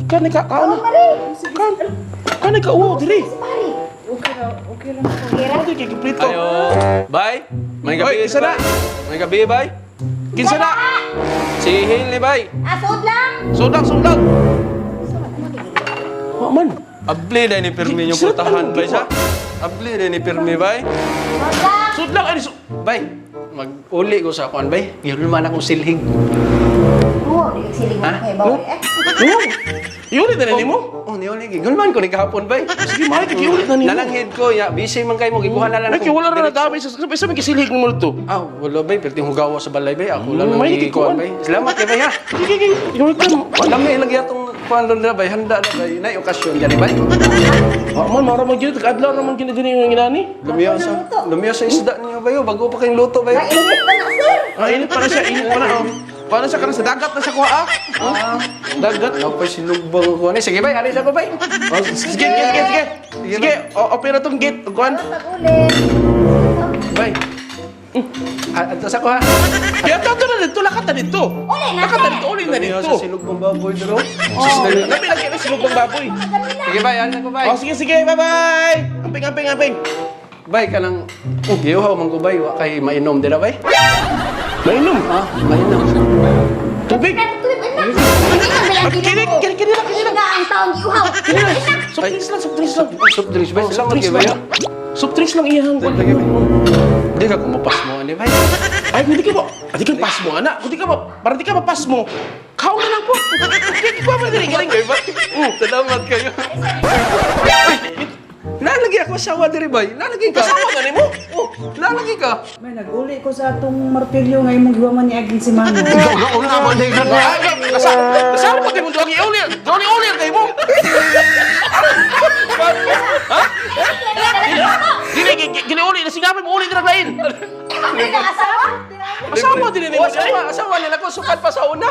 Kan ka kaon. Kan ka uwo diri. Okay lang po. Ano kay kiprito? Ayo, bay. May gabi, Oy, isa na. May gabi, bay. Kinsa na? Si Hil ni bay. Asod lang! Sudang. Wa man. Abli na ni Pirmi yung Sir, putahan, ano, bay di siya. Abli na ni Pirmi, bay. Asod lang! Sudang ani Bay, mag-uli ko sa kuan, bay. Yun man akong silhig. Oo, di siling mo Ha? kay Bawi. Iulit na nimo? Oh, niuli. Gulman ko ni kahapon, bay. Sige, mahal ka iulit na nimo. Nalanghid ko, ya. Busy man kayo mo. Gikuha na lang Ay, wala na nadamay sa may kisilig mo to. Ah, wala, bay. Perting hugawa sa balay, bay. Ako lang May nagikuhan, bay. Salamat kay bay, ha. Sige, iulit na. Wala may lagi atong kuan ron na, bay. Handa na, bay. Na okasyon dyan, bay. Wa man mara man gid adlaw naman gid dinhi yung inani. Lumiyaw sa isda niyo, bay. Bago pa kayong luto, bay. Mainit ka na, sir! Init pa na siya, init pa na. Paano siya karon sa dagat na siya kuha? Dagat. Ano pa sinugbang ko ni? Sige, bay. Alis ako, bay. Sige. Sige, opera tong gate. Kuan. Pag-ulit. Bay. Ato sa ko, ha. Kaya tato na dito, lakat na dito. Uli na, Lakat na sir! dito, uli na Lumiyaw dito. sa sinugbang baboy, dito. Labi lagi na silog ng baboy. Sige, bay. Alis ako, bay. Oh, sige, bye-bye. Amping. Bay, ka nang... Giuhaw man ko, bay. Wa kay mainom, dira, bay. Mainom. Ha? Mainom. Tubig. Kini lang. Nga ang taong giuhaw. Soft drinks lang. Soup drinks, bay. Salamat kay bay, ha. Soft drinks lang iyang. Lagi, bay. Hindi ka kumapas mo, ani, bay. Ay, hindi ka pas mo, anak. Para di ka mapas mo. Kau na lang po. Hindi ka ba diri galing? Salamat kayo. Nalagi ako asawa diri, bay. Nalagi ka. Kasawa ka nimo? Oh, nalagi ka. May nag-uli ko sa atong martilyo nga imong giwaman ni Aging si Mano. Una naman din ka. Kasama pa kayo mo doon i-ulir. Doon i-ulir kayo mo. Ha? Gini-uli. Nasingapin mo uli na lain. Hindi na asawa? Asawa din ni mo. Asawa nila ko sukat pa sa una.